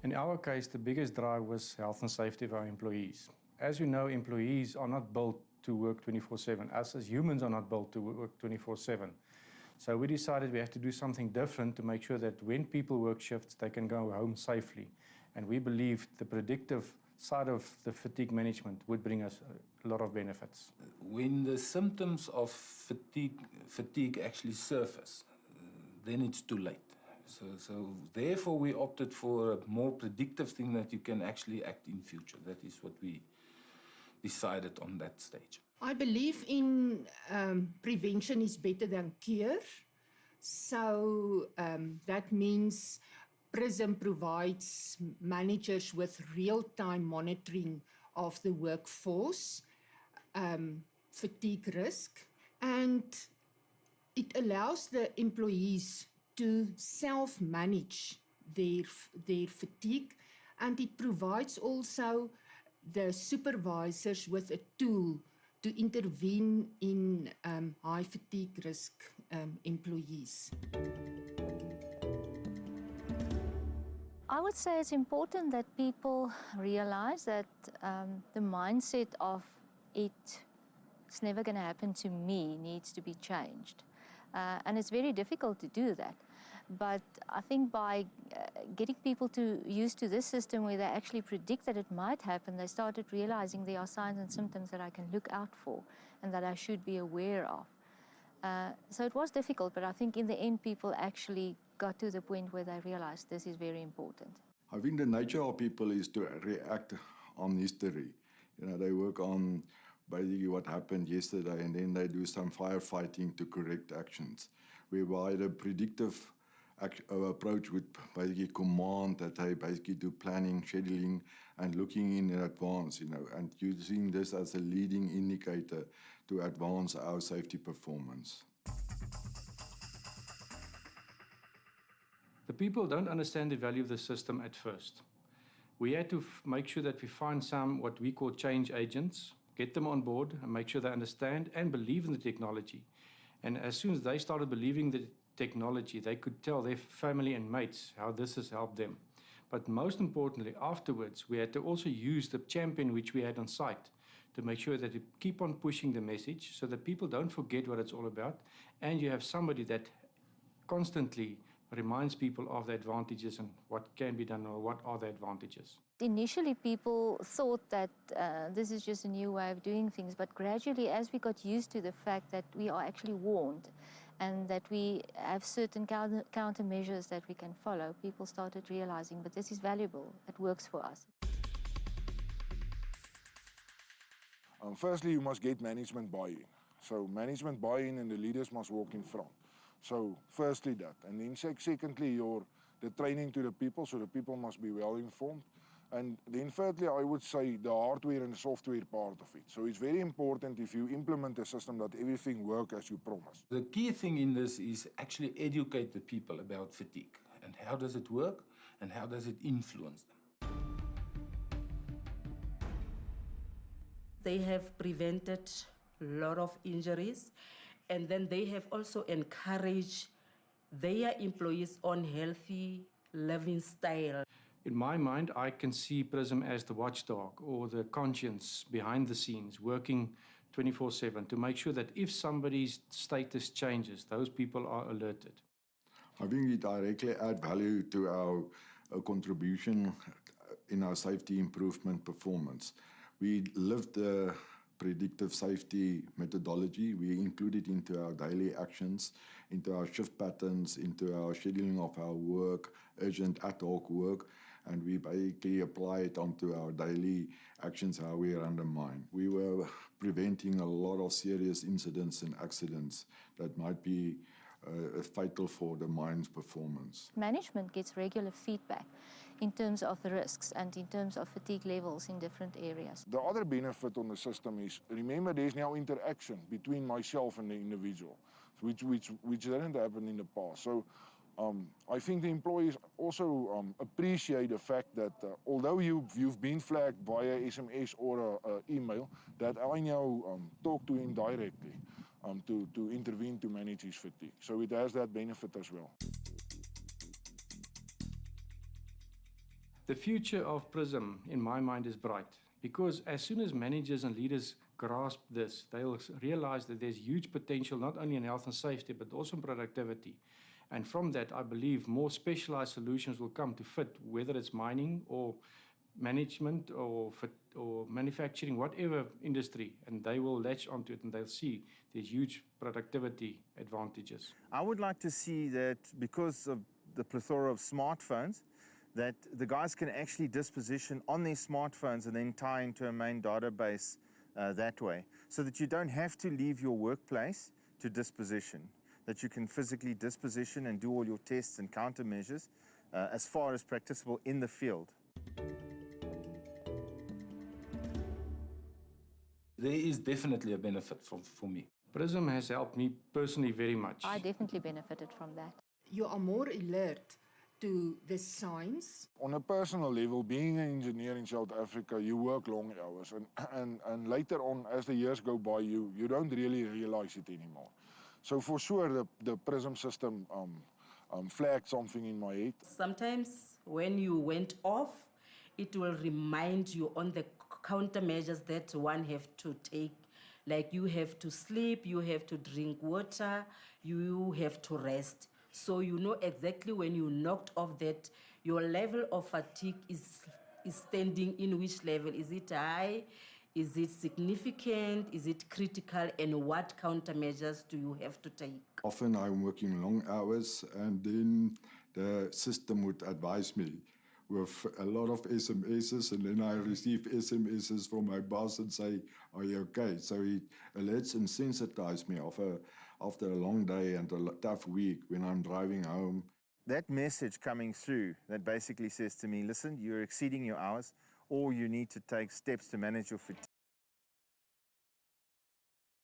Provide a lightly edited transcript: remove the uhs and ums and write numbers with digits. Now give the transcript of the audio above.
In our case, the biggest drive was health and safety of our employees. As you know, employees are not built to work 24/7. Us as humans are not built to work 24/7. So we decided we have to do something different to make sure that when people work shifts, they can go home safely. And we believed the predictive side of the fatigue management would bring us a lot of benefits. When the symptoms of fatigue actually surface, then it's too late. So therefore we opted for a more predictive thing that you can actually act in future. That is what we decided on that stage. I believe in prevention is better than cure. So that means PRISM provides managers with real-time monitoring of the workforce, fatigue risk, and it allows the employees to self-manage their fatigue, and it provides also the supervisors with a tool to intervene in high fatigue risk employees. I would say it's important that people realize that the mindset of it's never going to happen to me needs to be changed. And it's very difficult to do that. But I think by getting people used to this system where they actually predict that it might happen, they started realizing there are signs and symptoms that I can look out for and that I should be aware of. So it was difficult, but I think in the end people actually got to the point where they realized this is very important. I think the nature of people is to react on history. They work on basically what happened yesterday, and then they do some firefighting to correct actions, whereby the predictive approach would basically command that they basically do planning, scheduling, and looking in advance, and using this as a leading indicator to advance our safety performance. The people don't understand the value of the system at first. We had to make sure that we find some what we call change agents, get them on board and make sure they understand and believe in the technology. And as soon as they started believing the technology, they could tell their family and mates how this has helped them. But most importantly, afterwards, we had to also use the champion which we had on site to make sure that we keep on pushing the message so that people don't forget what it's all about, and you have somebody that constantly reminds people of the advantages and what can be done or what are the advantages. Initially, people thought that this is just a new way of doing things, but gradually, as we got used to the fact that we are actually warned and that we have certain countermeasures that we can follow, people started realizing, but this is valuable, it works for us. Firstly, you must get management buy-in. So management buy-in and the leaders must walk in front. So firstly that, and then secondly the training to the people, so the people must be well informed. And then thirdly, I would say the hardware and the software part of it. So it's very important if you implement a system that everything works as you promised. The key thing in this is actually educate the people about fatigue and how does it work and how does it influence them. They have prevented a lot of injuries, and then they have also encouraged their employees on healthy living style. In my mind, I can see PRISM as the watchdog or the conscience behind the scenes working 24/7 to make sure that if somebody's status changes, those people are alerted. I think it directly adds value to our contribution in our safety improvement performance. We lived the predictive safety methodology. We include it into our daily actions, into our shift patterns, into our scheduling of our work, urgent ad hoc work, and we basically apply it onto our daily actions, how we undermine. We were preventing a lot of serious incidents and accidents that might be fatal for the mine's performance. Management gets regular feedback in terms of the risks and in terms of fatigue levels in different areas. The other benefit on the system is, remember, there's now interaction between myself and the individual, which didn't happen in the past. So I think the employees also appreciate the fact that although you've been flagged via SMS or email, that I now talk to him directly to intervene to manage his fatigue. So it has that benefit as well. The future of PRISM, in my mind, is bright because as soon as managers and leaders grasp this, they'll realize that there's huge potential not only in health and safety but also in productivity. And from that, I believe more specialized solutions will come to fit, whether it's mining or management or manufacturing, whatever industry, and they will latch onto it and they'll see there's huge productivity advantages. I would like to see that because of the plethora of smartphones, that the guys can actually disposition on their smartphones and then tie into a main database that way, so that you don't have to leave your workplace to disposition, that you can physically disposition and do all your tests and countermeasures as far as practicable in the field. There is definitely a benefit for me. PRISM has helped me personally very much. I definitely benefited from that. You are more alert to the signs. On a personal level, being an engineer in South Africa, you work long hours. And later on, as the years go by, you don't really realize it anymore. So for sure, the PRISM system flagged something in my head. Sometimes when you went off, it will remind you on the countermeasures that one have to take. Like you have to sleep, you have to drink water, you have to rest. So you know exactly when you knocked off that your level of fatigue is standing in which level. Is it high? Is it significant? Is it critical? And what countermeasures do you have to take? Often I'm working long hours and then the system would advise me with a lot of SMSs, and then I receive SMSs from my boss and say, are you okay? So he alerts and sensitizes me after a long day and a tough week when I'm driving home. That message coming through that basically says to me, listen, you're exceeding your hours, or you need to take steps to manage your fatigue.